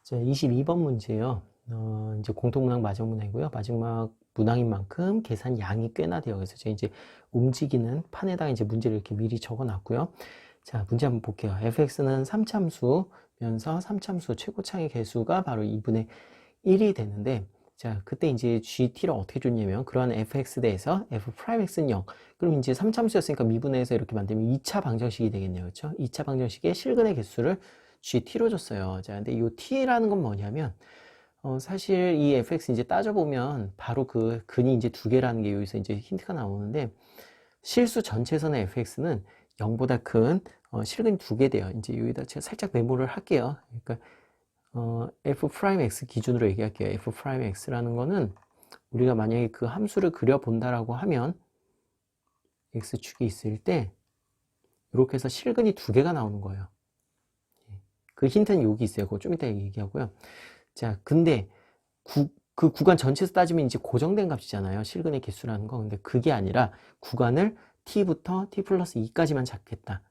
자, 22번 문제예요. 이제 공통문항 마지막문항이고요. 마지막 문항인 만큼 계산 양이 꽤나 돼요. 그래서 제가 이제 움직이는 판에다가 이제 문제를 이렇게 미리 적어 놨고요. 자, 문제 한번 볼게요. fx는 3참수면서 3참수 최고차의 개수가 바로 2분의 1이 되는데, 자, 그때 이제 gt를 어떻게 줬냐면, 그러한 fx 대해서 f'x는 0. 그럼 이제 3참수였으니까 미분해서 이렇게 만들면 2차 방정식이 되겠네요. 그렇죠? 2차 방정식의 실근의 개수를 gt로 줬어요. 자, 근데 이 t라는 건 뭐냐면, 사실 이 fx 이제 따져보면 바로 그 근이 이제 두 개라는 게 여기서 이제 힌트가 나오는데, 실수 전체에서는 fx는 0보다 큰 실근이 두 개 돼요. 이제 여기다 제가 살짝 메모를 할게요. 그러니까 f'x 기준으로 얘기할게요. f'x라는 거는 우리가 만약에 그 함수를 그려본다라고 하면 x축이 있을 때 이렇게 해서 실근이 두 개가 나오는 거예요. 그 힌트는 여기 있어요. 그거 좀 이따 얘기하고요. 자, 근데 그 구간 전체에서 따지면 이제 고정된 값이잖아요. 실근의 개수라는 거. 근데 그게 아니라 구간을 t부터 t 플러스 2까지만 잡겠다.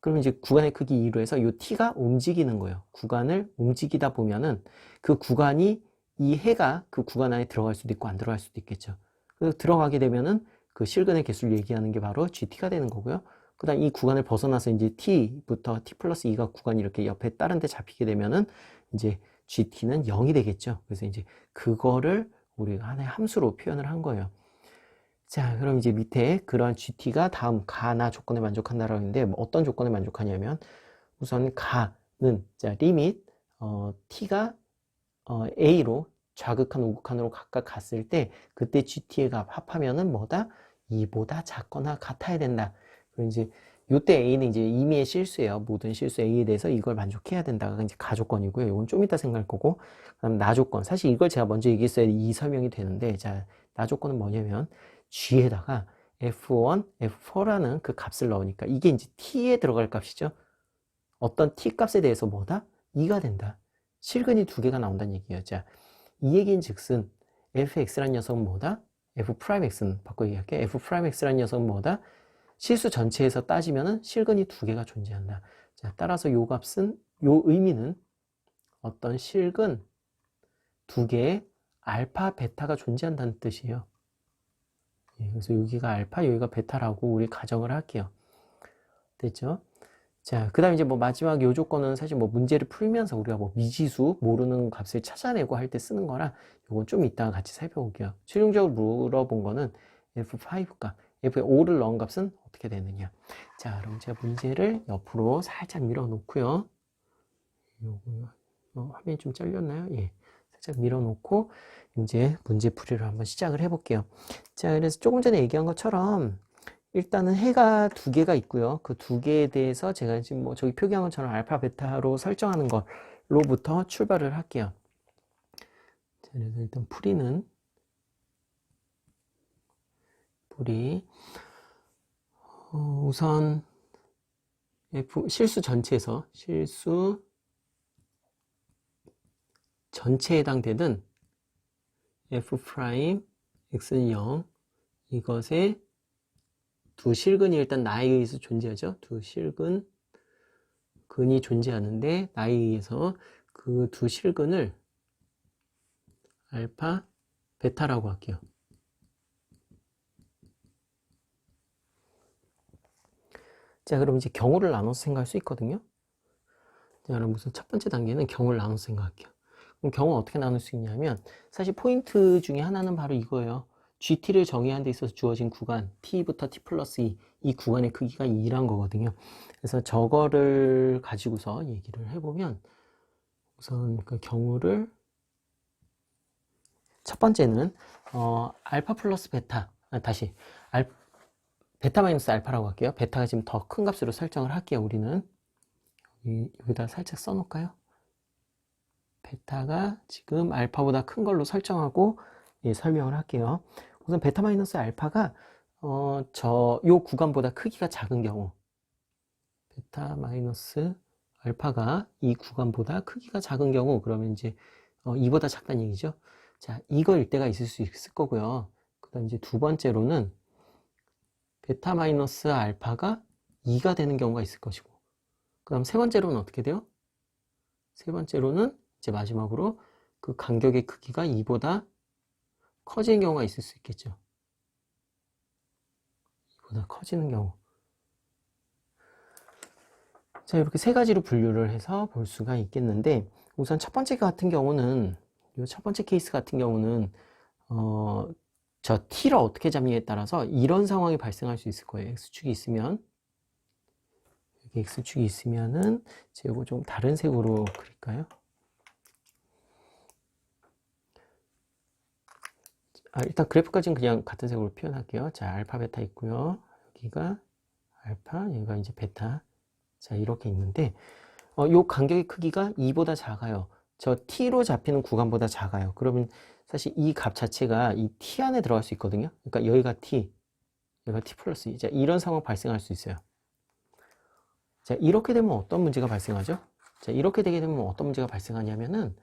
그러면 이제 구간의 크기 2로 해서 이 t가 움직이는 거예요. 구간을 움직이다 보면은 그 구간이 이 해가 그 구간 안에 들어갈 수도 있고 안 들어갈 수도 있겠죠. 그래서 들어가게 되면은 그 실근의 개수를 얘기하는 게 바로 GT가 되는 거고요. 그 다음 이 구간을 벗어나서 이제 t부터 t 플러스 2가 구간이 이렇게 옆에 다른 데 잡히게 되면은 이제 GT는 0이 되겠죠. 그래서 이제 그거를 우리가 하나의 함수로 표현을 한 거예요. 자, 그럼 이제 밑에 그러한 GT가 다음 가나 조건에 만족한다라고 했는데 뭐 어떤 조건에 만족하냐면 우선 가는 자 리밋 t가 a로 좌극한 우극한으로 각각 갔을 때 그때 GT의 값 합하면은 뭐다? 2보다 작거나 같아야 된다. 그리고 이제 요때 a는 이제 임의의 실수예요. 모든 실수 a에 대해서 이걸 만족해야 된다가 이제 가조건이고요. 이건 좀 이따 생각할 거고 그다음 나조건. 사실 이걸 제가 먼저 얘기했어야 이 설명이 되는데 자 나조건은 뭐냐면 g에다가 f1, f4라는 그 값을 넣으니까 이게 이제 t에 들어갈 값이죠. 어떤 t 값에 대해서 뭐다? 2가 된다. 실근이 두 개가 나온다는 얘기예요. 자, 이 얘기인 즉슨 fx라는 녀석은 뭐다? f'x는 바꿔 얘기할게. f'x라는 녀석은 뭐다? 실수 전체에서 따지면은 실근이 두 개가 존재한다. 자, 따라서 요 값은, 요 의미는 어떤 실근 두 개의 알파, 베타가 존재한다는 뜻이에요. 예, 그래서 여기가 알파, 여기가 베타라고 우리 가정을 할게요. 됐죠? 자, 그 다음에 이제 뭐 마지막 요 조건은 사실 뭐 문제를 풀면서 우리가 뭐 미지수 모르는 값을 찾아내고 할 때 쓰는 거라 요건 좀 이따가 같이 살펴볼게요. 최종적으로 물어본 거는 F5값, F5를 넣은 값은 어떻게 되느냐. 자, 그럼 제가 문제를 옆으로 살짝 밀어 놓고요. 화면이 좀 잘렸나요? 예. 살짝 밀어 놓고 이제 문제풀이를 한번 시작을 해볼게요. 자, 그래서 조금 전에 얘기한 것처럼 일단은 해가 두 개가 있고요. 그 두 개에 대해서 제가 지금 뭐 저기 표기한 것처럼 알파, 베타로 설정하는 걸로부터 출발을 할게요. 자, 그래서 일단 풀이 우선 실수 전체에 해당되는 f 프라임 x는 0 이것의 두 실근이 일단 나에 의해서 존재하죠. 두 실근 근이 존재하는데 나에 의해서 그 두 실근을 알파, 베타라고 할게요. 자, 그럼 이제 경우를 나눠서 생각할 수 있거든요. 자, 그럼 우선 첫 번째 단계는 경우를 나눠서 생각할게요. 그럼 경우 어떻게 나눌 수 있냐면 사실 포인트 중에 하나는 바로 이거예요. GT를 정의하는 데 있어서 주어진 구간 T부터 T 플러스 2, 이 구간의 크기가 2란 거거든요. 그래서 저거를 가지고서 얘기를 해보면 우선 그 경우를 첫 번째는 알파 플러스 베타 다시 베타 마이너스 알파라고 할게요. 베타가 지금 더 큰 값으로 설정을 할게요. 우리는 여기다 살짝 써놓을까요? 베타가 지금 알파보다 큰 걸로 설정하고 예, 설명을 할게요. 우선 베타 마이너스 알파가 요 구간보다 크기가 작은 경우 베타 마이너스 알파가 이 구간보다 크기가 작은 경우 그러면 이제 2보다 작다는 얘기죠. 자, 이거일 때가 있을 수 있을 거고요. 그 다음 이제 두 번째로는 베타 마이너스 알파가 2가 되는 경우가 있을 것이고 그 다음 세 번째로는 어떻게 돼요? 세 번째로는 이제 마지막으로 그 간격의 크기가 2보다 커지는 경우가 있을 수 있겠죠. 2보다 커지는 경우. 자, 이렇게 세 가지로 분류를 해서 볼 수가 있겠는데, 우선 첫 번째 같은 경우는, 이 첫 번째 케이스 같은 경우는, 저 t를 어떻게 잡느냐에 따라서 이런 상황이 발생할 수 있을 거예요. x축이 있으면, 여기 x축이 있으면은, 제가 이거 좀 다른 색으로 그릴까요? 일단 그래프까지는 그냥 같은 색으로 표현할게요. 자, 알파, 베타 있고요. 여기가 알파, 여기가 이제 베타. 자, 이렇게 있는데, 요 간격의 크기가 2보다 작아요. 저 t로 잡히는 구간보다 작아요. 그러면 사실 이 값 자체가 이 t 안에 들어갈 수 있거든요. 그러니까 여기가 t, 여기가 t 플러스 2. 자, 이런 상황 발생할 수 있어요. 자, 이렇게 되면 어떤 문제가 발생하죠? 자, 이렇게 되게 되면 어떤 문제가 발생하냐면은,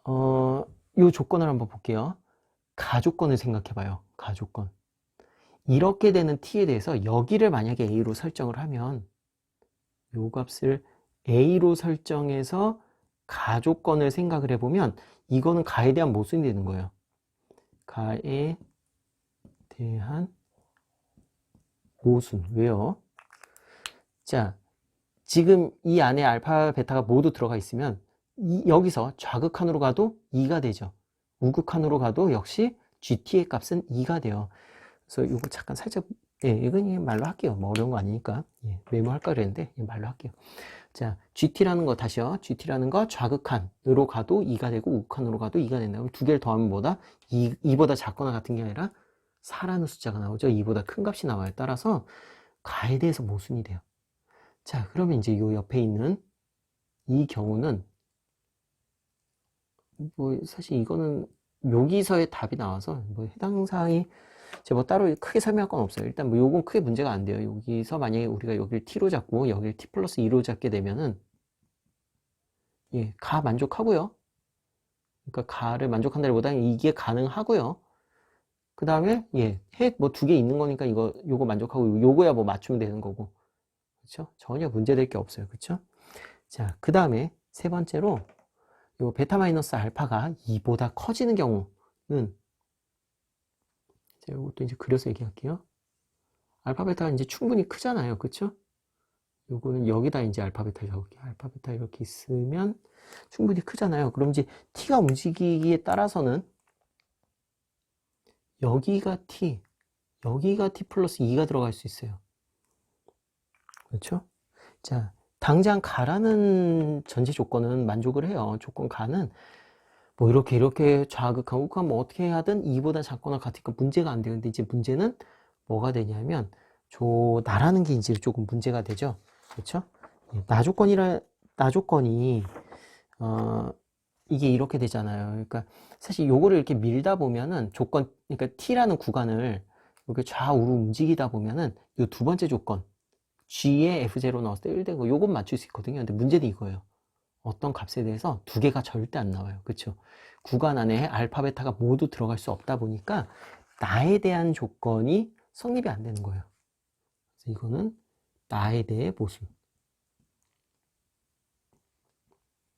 요 조건을 한번 볼게요. 가조건을 생각해봐요. 가조건. 이렇게 되는 t에 대해서 여기를 만약에 a로 설정을 하면, 요 값을 a로 설정해서 가조건을 생각을 해보면 이거는 가에 대한 모순이 되는 거예요. 가에 대한 모순. 왜요? 자, 지금 이 안에 알파, 베타가 모두 들어가 있으면 여기서 좌극한으로 가도 2가 되죠. 우극한으로 가도 역시 GT의 값은 2가 돼요. 그래서 이거 잠깐 살짝, 예, 이건 말로 할게요. 뭐 어려운 거 아니니까. 예, 메모할까 그랬는데 말로 할게요. 자, GT라는 거 다시요. GT라는 거 좌극한으로 가도 2가 되고 우극한으로 가도 2가 된다. 그럼 두 개를 더하면 뭐다? 2보다 작거나 같은 게 아니라 4라는 숫자가 나오죠. 2보다 큰 값이 나와요. 따라서 가에 대해서 모순이 돼요. 자, 그러면 이제 요 옆에 있는 이 경우는 뭐 사실 이거는 여기서의 답이 나와서 뭐 해당 사항이 제가 뭐 따로 크게 설명할 건 없어요. 일단 뭐 요건 크게 문제가 안 돼요. 여기서 만약에 우리가 여기를 t로 잡고 여기를 t 플러스 2로 잡게 되면은 예, 가 만족하고요. 그러니까 가를 만족한다기보다는 이게 가능하고요. 그 다음에 예, 핵 뭐 두 개 있는 거니까 요거 만족하고 요거야 뭐 맞추면 되는 거고. 그렇죠? 전혀 문제될 게 없어요. 그렇죠? 자, 그 다음에 세 번째로 요 베타 마이너스 알파가 2보다 커지는 경우는 제가 이것도 이제 그려서 얘기할게요. 알파 베타가 이제 충분히 크잖아요. 그렇죠? 요거는 여기다 이제 알파 베타 적을게요. 알파 베타 이렇게 있으면 충분히 크잖아요. 그럼 이제 t가 움직이기에 따라서는 여기가 t 플러스 2가 들어갈 수 있어요. 그렇죠? 자, 당장 가라는 전제 조건은 만족을 해요. 조건 가는 뭐 이렇게 좌극한 우극한 뭐 어떻게 하든 2보다 작거나 같으니까 문제가 안 돼요. 근데 이제 문제는 뭐가 되냐면 나라는 게 이제 조금 문제가 되죠. 그렇죠? 나조건이 이게 이렇게 되잖아요. 그러니까 사실 요거를 이렇게 밀다 보면은 그러니까 t라는 구간을 이렇게 좌우로 움직이다 보면은 요 두 번째 조건 g에 f0 넣었을 때 1 된 거 요건 맞출 수 있거든요. 근데 문제는 이거예요. 어떤 값에 대해서 두 개가 절대 안 나와요. 그렇죠? 구간 안에 알파, 베타가 모두 들어갈 수 없다 보니까 나에 대한 조건이 성립이 안 되는 거예요. 그래서 이거는 나에 대해 모순.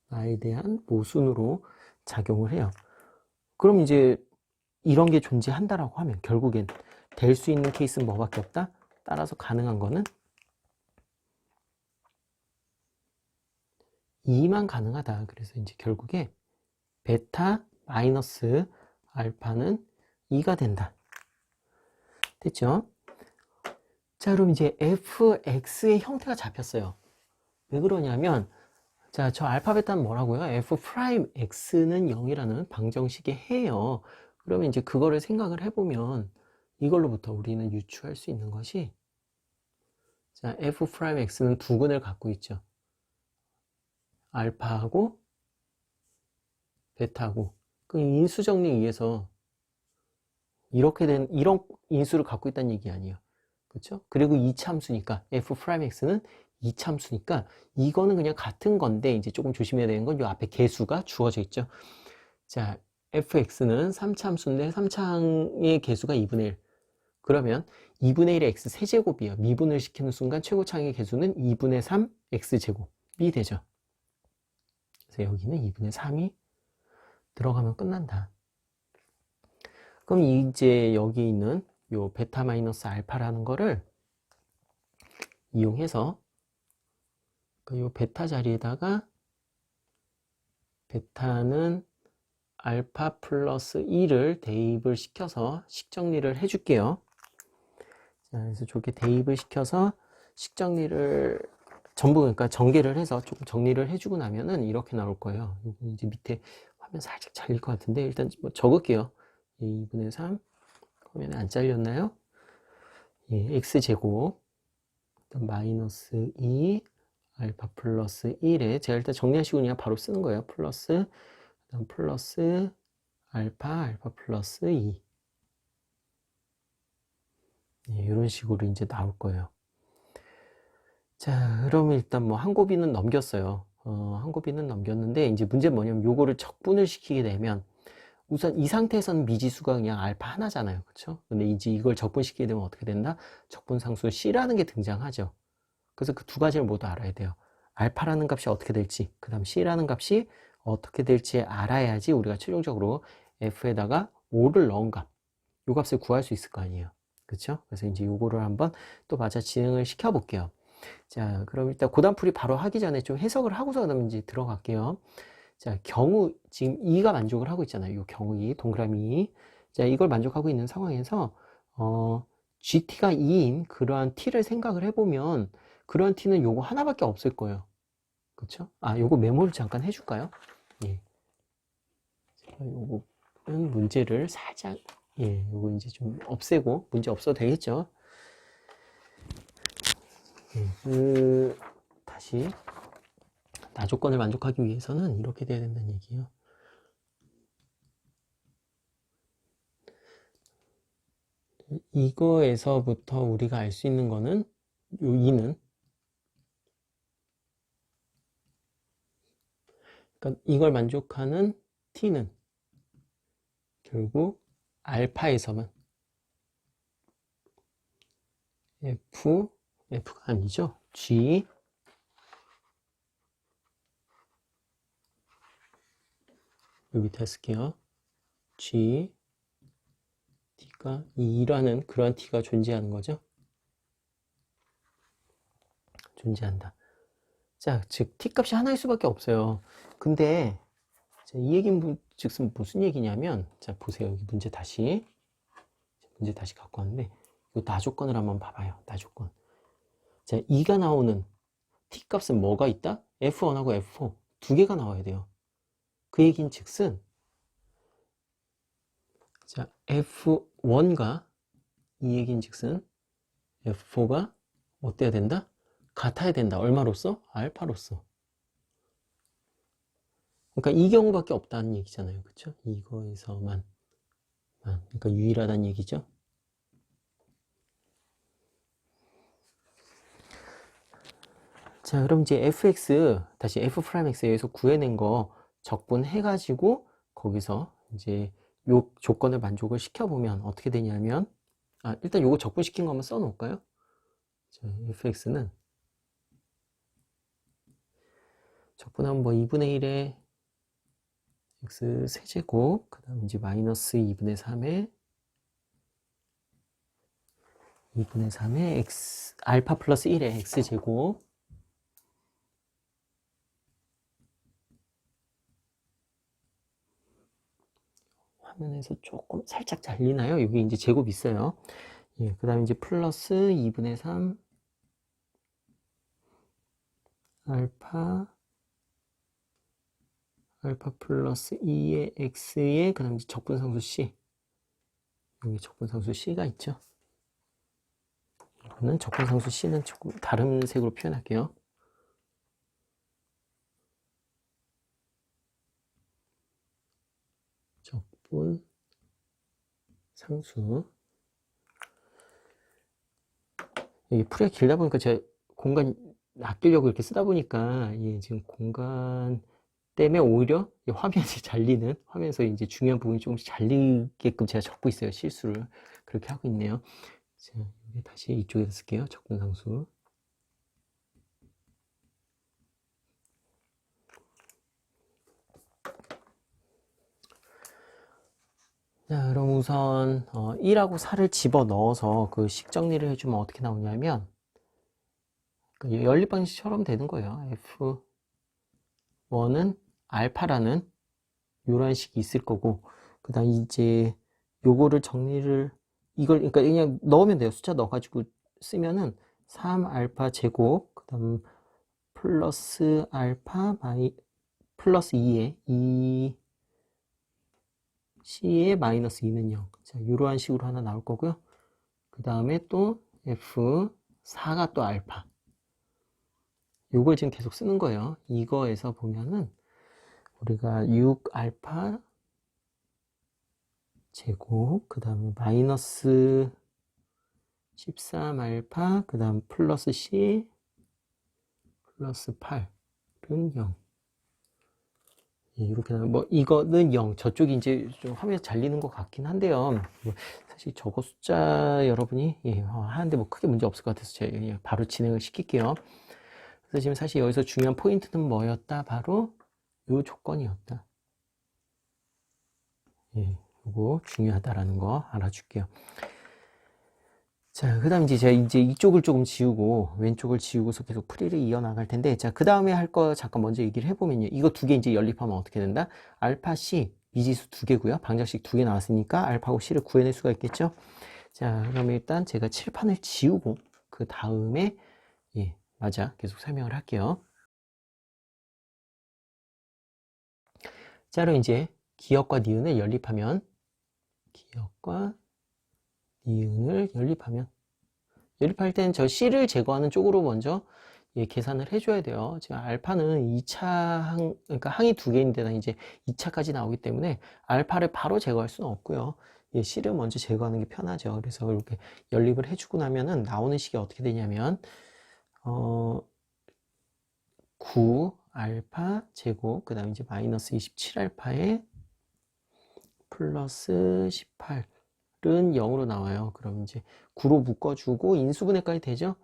나에 대한 모순으로 작용을 해요. 그럼 이제 이런 게 존재한다라고 하면 결국엔 될 수 있는 케이스는 뭐밖에 없다? 따라서 가능한 거는 2만 가능하다. 그래서 이제 결국에 베타 마이너스 알파는 2가 된다. 됐죠? 자, 그럼 이제 fx의 형태가 잡혔어요. 왜 그러냐면 자, 저 알파 베타는 뭐라고요? f 프라임 x는 0이라는 방정식에 해요. 그러면 이제 그거를 생각을 해보면 이걸로부터 우리는 유추할 수 있는 것이 자, f 프라임 x는 두 근을 갖고 있죠. 알파하고 베타하고 그 인수 정리에 의해서 이런 인수를 갖고 있다는 얘기 아니에요. 그렇죠? 그리고 이차함수니까 f 프라임 x는 이차함수니까 이거는 그냥 같은 건데 이제 조금 조심해야 되는 건 이 앞에 개수가 주어져 있죠. 자, fx는 3차함수인데 3차항의 개수가 2분의 1. 그러면 2분의 1의 x 세제곱이에요. 미분을 시키는 순간 최고차항의 개수는 2분의 3 x제곱이 되죠. 그래서 여기는 2분의 3이 들어가면 끝난다. 그럼 이제 여기 있는 요 베타 마이너스 알파라는 거를 이용해서 요 베타 자리에다가 베타는 알파 플러스 2를 대입을 시켜서 식정리를 해줄게요. 자, 그래서 저렇게 대입을 시켜서 식정리를 전부 그러니까 전개를 해서 조금 정리를 해주고 나면은 이렇게 나올 거예요. 이제 밑에 화면 살짝 잘릴 것 같은데 일단 뭐 적을게요. 2분의 3 화면에 안 잘렸나요? 예, x제곱 마이너스 2 알파 플러스 1에 제가 일단 정리하시고 그냥 바로 쓰는 거예요. 플러스 그다음 플러스 알파 플러스 2 예, 이런 식으로 이제 나올 거예요. 자, 그러면 일단 뭐 한 고비는 넘겼어요. 한 고비는 넘겼는데 이제 문제는 뭐냐면 요거를 적분을 시키게 되면 우선 이 상태에서는 미지수가 그냥 알파 하나잖아요. 그렇죠? 근데 이제 이걸 적분시키게 되면 어떻게 된다? 적분상수 C라는 게 등장하죠. 그래서 그 두 가지를 모두 알아야 돼요. 알파라는 값이 어떻게 될지, 그 다음 C라는 값이 어떻게 될지 알아야지 우리가 최종적으로 F에다가 5를 넣은 값, 요 값을 구할 수 있을 거 아니에요. 그렇죠? 그래서 이제 요거를 한번 또 마저 진행을 시켜 볼게요. 자, 그럼 일단 고단풀이 바로 하기 전에 좀 해석을 하고서 그러면 이제 들어갈게요. 자, 경우, 지금 2가 만족을 하고 있잖아요. 요 경우 2, 동그라미 2. 자, 이걸 만족하고 있는 상황에서, GT가 2인 그러한 T를 생각을 해보면, 그러한 T는 요거 하나밖에 없을 거예요. 그쵸? 아, 요거 메모를 잠깐 해줄까요? 예. 제가 요거는 문제를 살짝, 예, 요거 이제 좀 없애고, 문제 없어도 되겠죠? 예, 다시. 나조건을 만족하기 위해서는 이렇게 돼야 된다는 얘기예요. 이거에서부터 우리가 알 수 있는 거는 요 2는 그러니까 이걸 만족하는 t는 결국 알파에서만 f가 아니죠. g 여기 됐을게요. g t가 2라는 그런 t가 존재하는 거죠. 존재한다. 자, 즉 t 값이 하나일 수밖에 없어요. 근데 이 얘기는 즉슨 무슨 얘기냐면, 자 보세요. 여기 문제 다시 갖고 왔는데 이 나조건을 한번 봐봐요. 나조건. 자, 2가 나오는 t 값은 뭐가 있다? f1하고 f4 두 개가 나와야 돼요. 그 얘기는 즉슨 자 f1과 이 얘기는 즉슨 f4가 어때야 된다? 같아야 된다. 얼마로써? 알파로써. 그러니까 이 경우밖에 없다는 얘기잖아요. 그쵸? 이거에서만. 그러니까 유일하다는 얘기죠. 자, 그럼 이제 fx, 다시 f'x에서 구해낸 거 적분해가지고 거기서 이제 요 조건을 만족을 시켜보면 어떻게 되냐면, 일단 요거 적분시킨 거 한번 써놓을까요? 자, fx는 적분하면 뭐 2분의 1에 x 세제곱, 그 다음 이제 마이너스 2분의 3에 x, 알파 플러스 1에 x제곱, 화면에서 조금 살짝 잘리나요? 여기 이제 제곱 있어요. 예, 그 다음에 이제 플러스 2분의 3 알파 플러스 2의 x에 그 다음에 적분상수 c, 여기 적분상수 c가 있죠. 이거는 적분상수 c는 조금 다른 색으로 표현할게요. 적분 상수. 여기 풀이가 길다 보니까 제가 공간 아끼려고 이렇게 쓰다 보니까 지금 공간 때문에 오히려 화면이 잘리는, 화면에서 이제 중요한 부분이 조금씩 잘리게끔 제가 적고 있어요. 실수를 그렇게 하고 있네요. 자, 여기 다시 이쪽에서 쓸게요. 적분상수. 자, 그럼 우선 1하고 4를 집어 넣어서 그 식 정리를 해주면 어떻게 나오냐면 연립 방식처럼 되는 거예요. F1은 알파라는 이런 식이 있을 거고, 그 다음 이제 요거를 정리를 이걸 그러니까 그냥 넣으면 돼요. 숫자 넣어가지고 쓰면은 3알파 제곱, 그 다음 플러스 알파 플러스 2C에 마이너스 2는 0. 자, 이러한 식으로 하나 나올 거고요. 그 다음에 또 F4가 또 알파. 요걸 지금 계속 쓰는 거예요. 이거에서 보면은 우리가 6알파 제곱, 그 다음에 마이너스 13알파, 그 다음 플러스 C, 플러스 8은 0. 예, 이렇게 나면 뭐 이거는 0. 저쪽이 이제 좀 화면에서 잘리는 것 같긴 한데요. 뭐 사실 저거 숫자 여러분이 하는데 뭐 크게 문제 없을 것 같아서 제가 그냥 바로 진행을 시킬게요. 그래서 지금 사실 여기서 중요한 포인트는 뭐였다? 바로 요 조건이었다. 예, 요거 중요하다라는 거 알아줄게요. 자, 그 다음 이제 제가 이제 이쪽을 조금 지우고 왼쪽을 지우고서 계속 풀이를 이어나갈 텐데, 자, 그 다음에 할 거 잠깐 먼저 얘기를 해보면요. 이거 두 개 이제 연립하면 어떻게 된다? 알파 C, 미지수 두 개고요. 방정식 두 개 나왔으니까 알파하고 C를 구해낼 수가 있겠죠? 자, 그러면 일단 제가 칠판을 지우고 그 다음에 맞아. 계속 설명을 할게요. 자, 그럼 이제 기역과 니은을 연립하면 기역과 니은을 연립할 때는 저 C를 제거하는 쪽으로 먼저 계산을 해줘야 돼요. 지금 알파는 2차 그러니까 항이 두 개인데 이제 2차까지 나오기 때문에 알파를 바로 제거할 수는 없고요. C를 먼저 제거하는 게 편하죠. 그래서 이렇게 연립을 해주고 나면은 나오는 식이 어떻게 되냐면 9 알파 제곱, 그 다음에 이제 마이너스 27 알파에 플러스 18은 0으로 나와요. 그럼 이제 9로 묶어주고 인수분해까지 되죠?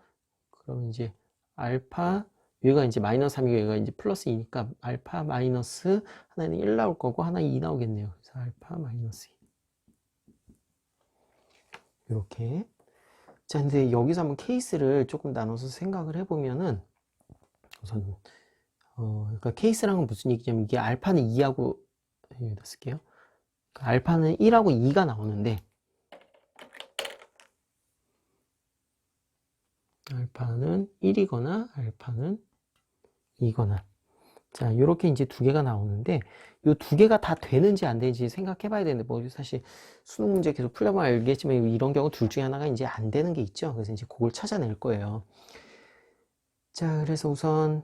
그럼 이제 알파, 여기가 이제 마이너스 3이고 여기가 이제 플러스 2니까 알파 마이너스 하나는 1 나올 거고 하나는 2 나오겠네요. 그래서 알파 마이너스 2. 이렇게. 자, 근데 여기서 한번 케이스를 조금 나눠서 생각을 해보면은 우선 그러니까 케이스란 건 무슨 얘기냐면 이게 알파는 2하고 여기다 쓸게요. 그러니까 알파는 1하고 2가 나오는데 알파는 1이거나 알파는 2거나 자, 이렇게 이제 두 개가 나오는데 이 두 개가 다 되는지 안 되는지 생각해 봐야 되는데 뭐 사실 수능 문제 계속 풀려보면 알겠지만 이런 경우 둘 중에 하나가 이제 안 되는 게 있죠. 그래서 이제 그걸 찾아낼 거예요. 자, 그래서 우선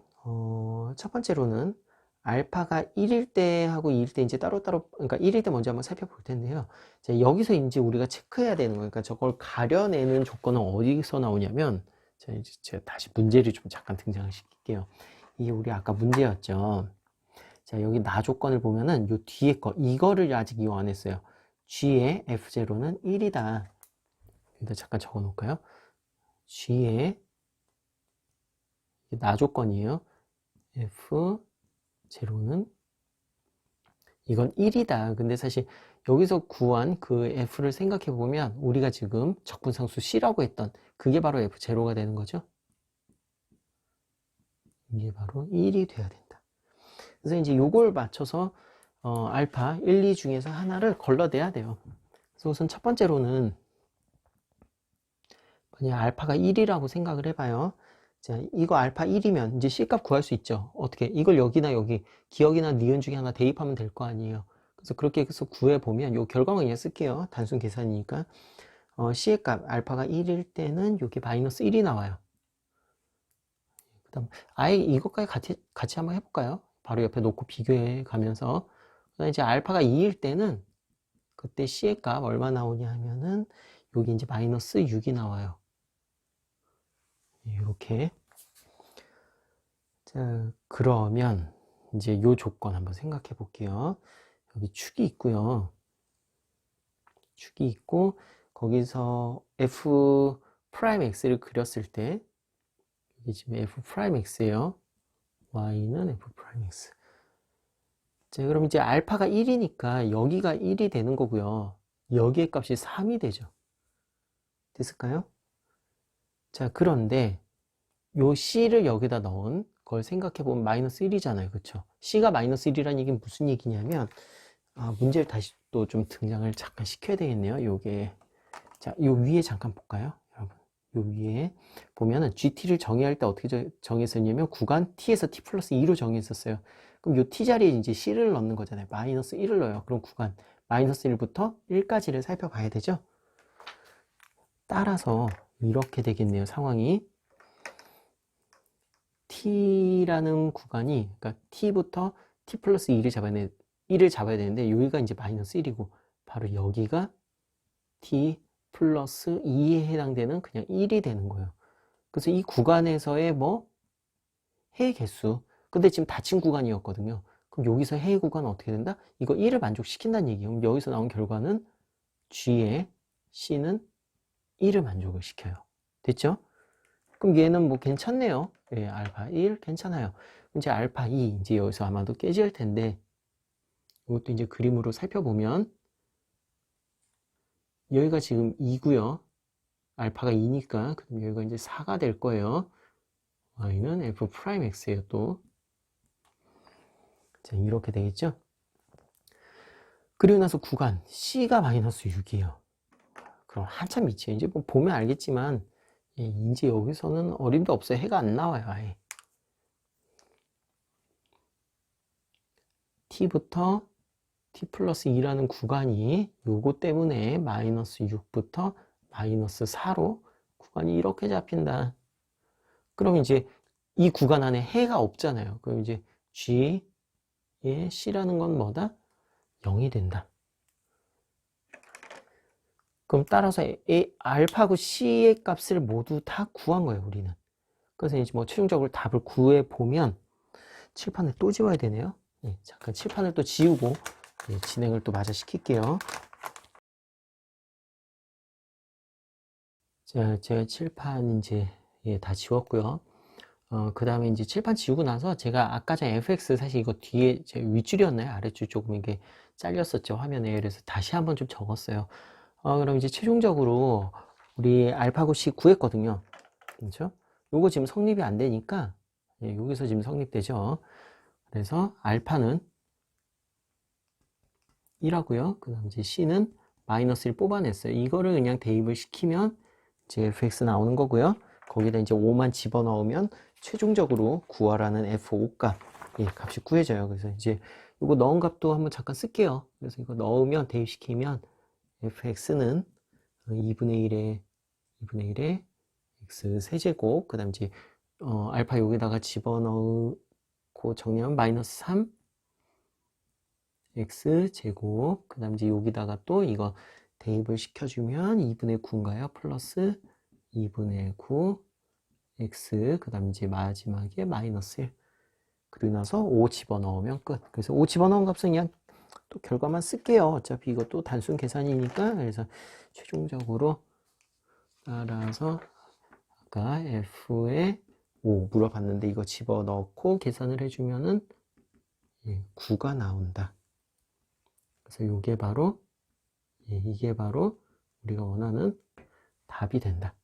첫 번째로는 알파가 1일 때 하고 2일 때 이제 따로따로 그러니까 1일 때 먼저 한번 살펴볼 텐데요. 자, 여기서 이제 우리가 체크해야 되는 거니까 그러니까 저걸 가려내는 조건은 어디서 나오냐면 자, 이제 제가 다시 문제를 좀 잠깐 등장을 시킬게요. 이게 우리 아까 문제였죠. 자, 여기 나 조건을 보면은 요 뒤에 거 이거를 아직 이용 안 했어요. G의 F0는 1이다. 여기다 잠깐 적어 놓을까요? G의 나 조건이에요. F0는 이건 1이다. 근데 사실 여기서 구한 그 F를 생각해 보면 우리가 지금 적분상수 C라고 했던 그게 바로 F0가 되는 거죠. 이게 바로 1이 돼야 된다. 그래서 이제 요걸 맞춰서 알파 1, 2 중에서 하나를 걸러내야 돼요. 그래서 우선 첫 번째로는 그냥 알파가 1이라고 생각을 해봐요. 자, 이거 알파 1이면 이제 C값 구할 수 있죠. 어떻게? 이걸 여기나 여기 기억이나 니은 중에 하나 대입하면 될 거 아니에요. 그래서 그렇게 해서 구해보면 요 결과만 그냥 쓸게요. 단순 계산이니까 C의 값 알파가 1일 때는 여기 마이너스 1이 나와요. 그 다음 아예 이것까지 같이 한번 해볼까요? 바로 옆에 놓고 비교해 가면서 그다음 이제 알파가 2일 때는 그때 C의 값 얼마 나오냐 하면은 여기 이제 마이너스 6이 나와요. 이렇게. 자, 그러면 이제 요 조건 한번 생각해 볼게요. 여기 축이 있고요. 축이 있고 거기서 f 프라임 x를 그렸을 때 이게 지금 f 프라임 x예요. y는 f 프라임 x. 자, 그럼 이제 알파가 1이니까 여기가 1이 되는 거고요. 여기의 값이 3이 되죠. 됐을까요? 자, 그런데 요 C를 여기다 넣은 걸 생각해보면 마이너스 1이잖아요. 그쵸? C가 마이너스 1이라는 얘기는 무슨 얘기냐면, 문제를 다시 또 좀 등장을 잠깐 시켜야 되겠네요. 요게. 자, 요 위에 잠깐 볼까요? 여러분. 요 위에 보면은 GT를 정의할 때 어떻게 정했었냐면, 구간 T에서 T 플러스 2로 정했었어요. 그럼 요 T 자리에 이제 C를 넣는 거잖아요. 마이너스 1을 넣어요. 그럼 구간 마이너스 1부터 1까지를 살펴봐야 되죠? 따라서 이렇게 되겠네요. 상황이. T라는 구간이, 그러니까 T부터 T 플러스 1을 잡아야 되는데, 여기가 이제 마이너스 1이고, 바로 여기가 T 플러스 2에 해당되는 그냥 1이 되는 거예요. 그래서 이 구간에서의 해의 개수. 근데 지금 닫힌 구간이었거든요. 그럼 여기서 해의 구간은 어떻게 된다? 이거 1을 만족시킨다는 얘기예요. 그럼 여기서 나온 결과는 G의 C는 1을 만족을 시켜요. 됐죠? 그럼 얘는 괜찮네요. 예, 알파 1 괜찮아요. 이제 알파 2 이제 여기서 아마도 깨질 텐데, 이것도 이제 그림으로 살펴보면 여기가 지금 2고요. 알파가 2니까 그럼 여기가 이제 4가 될 거예요. y는 f 프라임 x예요. 또 자, 이렇게 되겠죠. 그리고 나서 구간 c가 마이너스 6이에요. 그럼 한참 밑이에요. 이제 보면 알겠지만, 예, 이제 여기서는 어림도 없어요. 해가 안 나와요. 아예. t부터 t 플러스 2라는 구간이 요거 때문에 마이너스 6부터 마이너스 4로 구간이 이렇게 잡힌다. 그럼 이제 이 구간 안에 해가 없잖아요. 그럼 이제 G의 C라는 건 뭐다? 0이 된다. 그럼 따라서 알파하고 C의 값을 모두 다 구한 거예요, 우리는. 그래서 이제 최종적으로 답을 구해 보면, 칠판을 또 지워야 되네요. 예, 잠깐 칠판을 또 지우고, 예, 진행을 또 마저 시킬게요. 자, 제가 칠판 이제 다 지웠고요. 그 다음에 이제 칠판 지우고 나서 제가 아까 전에 fx 사실 이거 뒤에 제 윗줄이었나요? 아랫줄 조금 이게 잘렸었죠, 화면에. 그래서 다시 한번 좀 적었어요. 그럼 이제 최종적으로 우리 알파고 C 구했거든요. 그렇죠? 요거 지금 성립이 안 되니까, 예, 여기서 지금 성립되죠. 그래서 알파는 1하고요. 그 다음 이제 C는 마이너스 1 뽑아냈어요. 이거를 그냥 대입을 시키면 이제 fx 나오는 거고요. 거기다 이제 5만 집어넣으면 최종적으로 구하라는 f5 값, 예, 값이 구해져요. 그래서 이제 이거 넣은 값도 한번 잠깐 쓸게요. 그래서 이거 넣으면 대입시키면 fx는 2분의 1에 x 세제곱, 그 다음 이제 알파 여기다가 집어넣고 정리하면 마이너스 3 x 제곱, 그 다음 이제 여기다가 또 이거 대입을 시켜주면 2분의 9인가요? 플러스 2분의 9 x, 그 다음 이제 마지막에 마이너스 1. 그리고 나서 5 집어넣으면 끝. 그래서 5 집어넣은 값은 그냥 또 결과만 쓸게요. 어차피 이것도 단순 계산이니까. 그래서 최종적으로 따라서 아까 f에 5 물어봤는데 이거 집어넣고 계산을 해주면은 9가 나온다. 그래서 이게 바로 우리가 원하는 답이 된다.